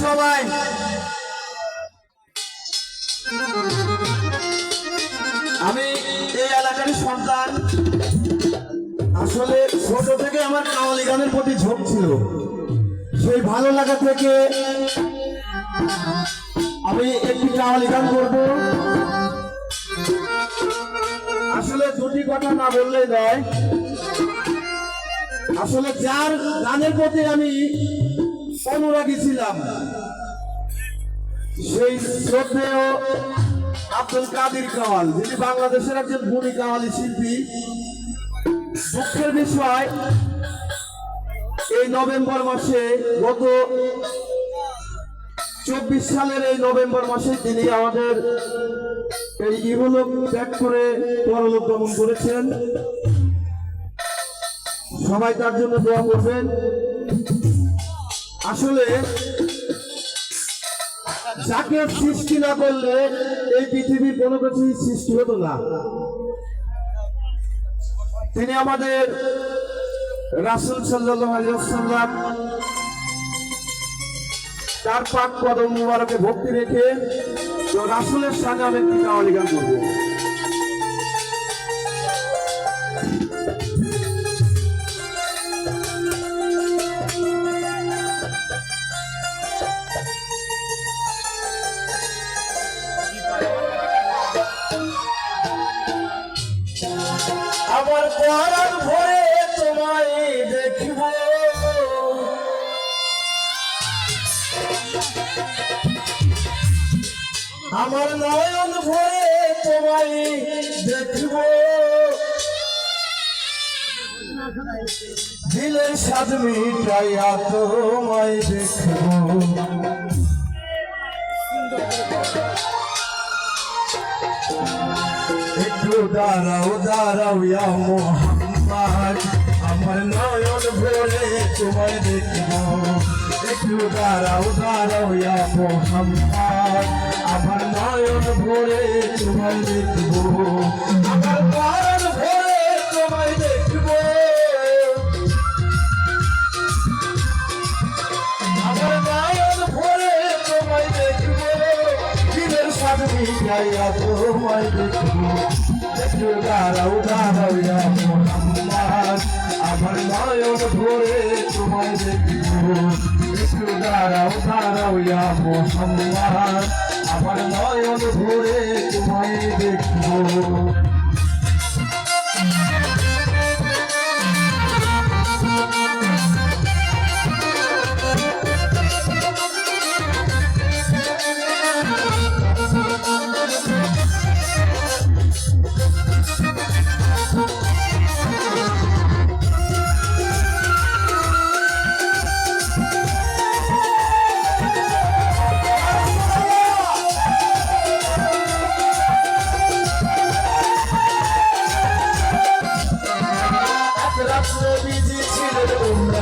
সবাই। আমি এই এলাকারই সন্তান। আসলে ছোট থেকে আমার কাওয়ালি গানের প্রতি ঝোঁক ছিল। সেই ভালো লাগা থেকে আমি একটি কাওয়ালি গান করব। আসলে দুটি কথা না বললেই নয়। আসলে যার গানের প্রতি আমি অনুরাগী ছিলাম সেই শ্রদ্ধেয় আব্দুল কাদির কাওয়াল, যিনি বাংলাদেশের একজন গুণী কাওয়ালি শিল্পী। দুঃখের বিষয়, এই নভেম্বর মাসে গত 24 সালের এই নভেম্বর মাসে তিনি আমাদের এই ইহলোক ত্যাগ করে পরলোক গমন করেছেন। সবাই তার জন্য দোয়া করবেন। আসলে যাকে সৃষ্টি না করলে এই পৃথিবীর কোনো কিছুই সৃষ্টি হতো না। তিনি আমাদের রাসূল সাল্লাল্লাহু আলাইহি ওয়াসাল্লাম, তার পাক কদম মুবারকে ভক্তি রেখে তো রাসূলের সাথে আমি একটি কাওয়ালি গান করব। আমার পরাণ ভরে তোমায় দেখব, আমার নয়ন ভরে তোমায় দেখব, দিলের স্বাদ মিটাইয়া তোমায় দেখব। একটু দাঁড়াও দাঁড়াও ইয়া মুহাম্মদ, আমার নয়ন ভরে তোমায় দেখব। একটু দাঁড়াও দাঁড়াও ইয়া মুহাম্মদ, আমার নয়ন ভরে তোমায় দেখব। আমার প্রাণ ভরে তোমায় দেখব, আমার নয়ন ভরে তোমায় দেখব, দিলের স্বাদ মিটাইয়া তোমায় দেখব। একটু দাঁড়াও দাঁড়াও ইয়া মুহাম্মদ, আমার নয়ন ভরে তোমায় দেখব। একটু দাঁড়াও দাঁড়াও ইয়া মুহাম্মদ, আমার নয়ন ভরে তোমায় দেখব।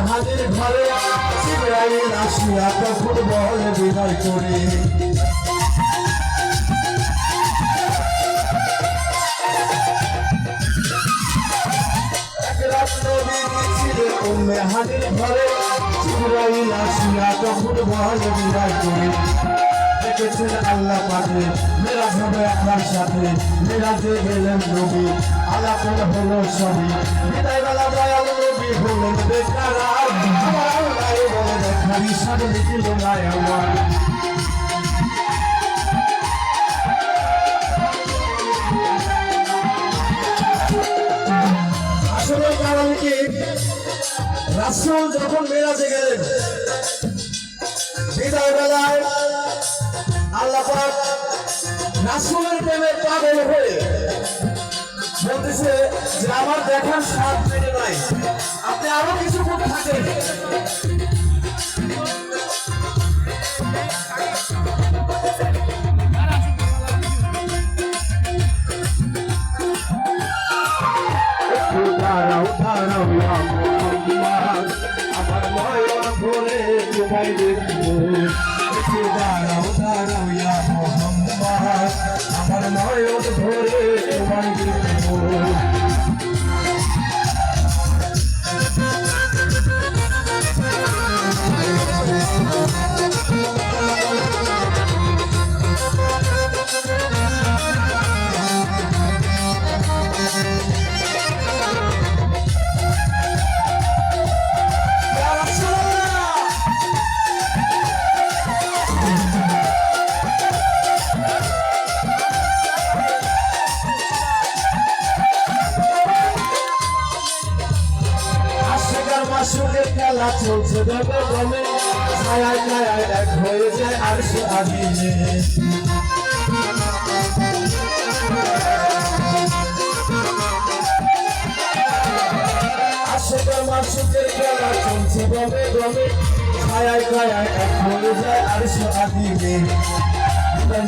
হাজির ঘরে জিবরাইল আসিয়া তখন বলে বিদায় করে, এক রাত নবী ছিলেন উম্মে হাজির ঘরে, জিবরাইল আসিয়া তখন বলে বিদায় করে। দেখেছেন আল্লাহ পাকে মেরাজ হবে আপনার সাথে, মেরাজে গেলেন নবী, আলাপন হলো সবই। বিদায় বেলা দয়াল নবী হলেন বেকার, আমার আল্লাহ বলে দেখার ইশারা লিখিল না আমার। আসলে কারণ কি, রাসূল যখন মেরাজে গেলেন বিদায় বেলায় আল্লাহ পাক রাসূলের প্রেমে পাগল হয়ে বলতেছে যে আমার দেখার স্বাদ মেটে নাই, আপনি আরো কিছু করতে থাকেন। দাঁড়াও দাঁড়াও ইয়া মুহাম্মদ, আমার নয়ন ভরে তোমায় দেখব। দাঁড়াও দাঁড়াও ইয়া মুহাম্মদ, আমার নয়ন ভরে তোমায় দেখব। সুখের খেলা চলছে দমে দমে ছায়ায় ছায়ায় এক হয়ে যায় আরশ আজিমে আশিক আমার সুখের খেলা চলছে দমে দমে ছায়ায় ছায়ায় এক হয়ে যায় আরশ আজিমে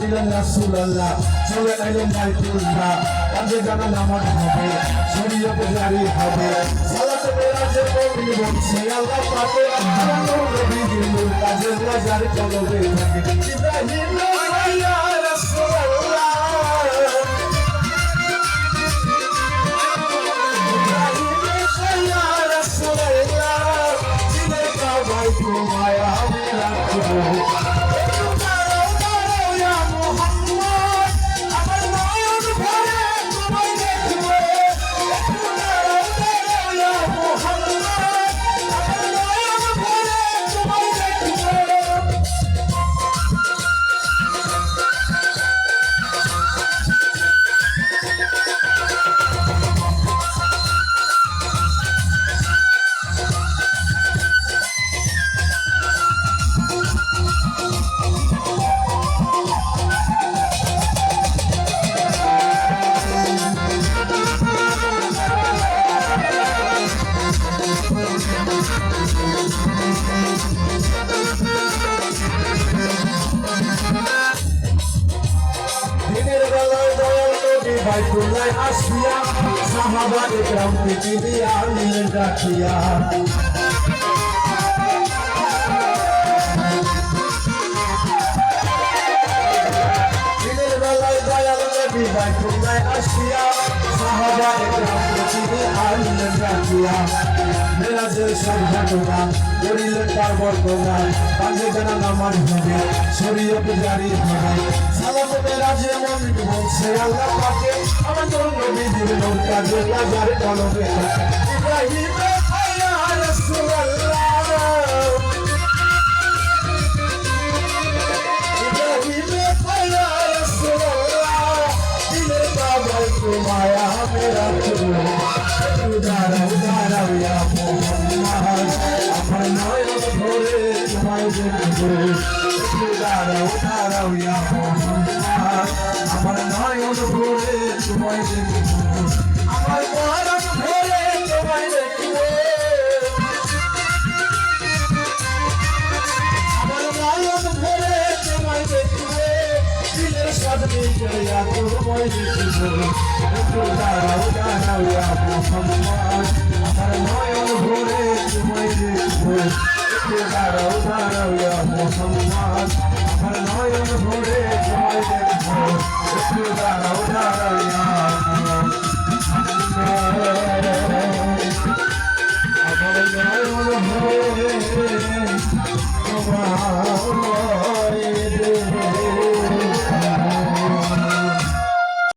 দিলেন রাসূলুল্লাহ চলে এলেন বাইতুল্লাহ কাজে জানা নামাজ হবে শরীয়তে জারি হবে সালাতে মেরাজে মুমিন বলছে আল্লাহ পাকে আমার নবীর নূর কাজে জারি চলবে থাকে ইব্রাহিম ইয়া রাসূলুল্লাহ ইব্রাহিম ইয়া রাসূলুল্লাহ দিলে কাবায় তোমায় আমি রাখবো বাইতুল্লাহ আসিয়া সাহাবা ইকরাম দিয়া নিলেন রাখিয়া দিনের বেলায় দয়াল নবী বাইতুল্লাহ আসিয়া সাহাবা ইকরাম দিয়া নিলেন রাখিয়া মেরাজের সব ঘটনা করিলেন তার বর্ণনা কাজে জানা নামাজ হবে শরীয়তে জারি হবে সালাতে মেরাজে মুমিন বলছে আল্লাহ পাকে আমার নবীর নূর কাজে জারি চলবে ইব্রাহিম ইয়া রাসূলুল্লাহ ইব্রাহিম ইয়া রাসূলুল্লাহ দিলে কাবায় তোমায় আমি রাখবো দাঁড়াও দাঁড়াও ইয়া মুহাম্মদ আমার নয়ন ভরে তোমায় দেখবো দাঁড়াও দাঁড়াও ইয়া মুহাম্মদ আমার নয়ন ভরে তোমায় দেখবো আমার নয়ন ভরে তোমায় দেখবো আমার নয়ন ভরে তোমায় দেখবো দিলের সামনে গিয়া তোমায় দেখবো দাঁড়াও দাঁড়াও ইয়া মুহাম্মদ আমার নয়ন ভরে তোমায় দেখবো দাঁড়াও দাঁড়াও ইয়া মুহাম্মদ আমার নয়ন ভরে তোমায় দেখবো দাঁড়াও দাঁড়াও ইয়া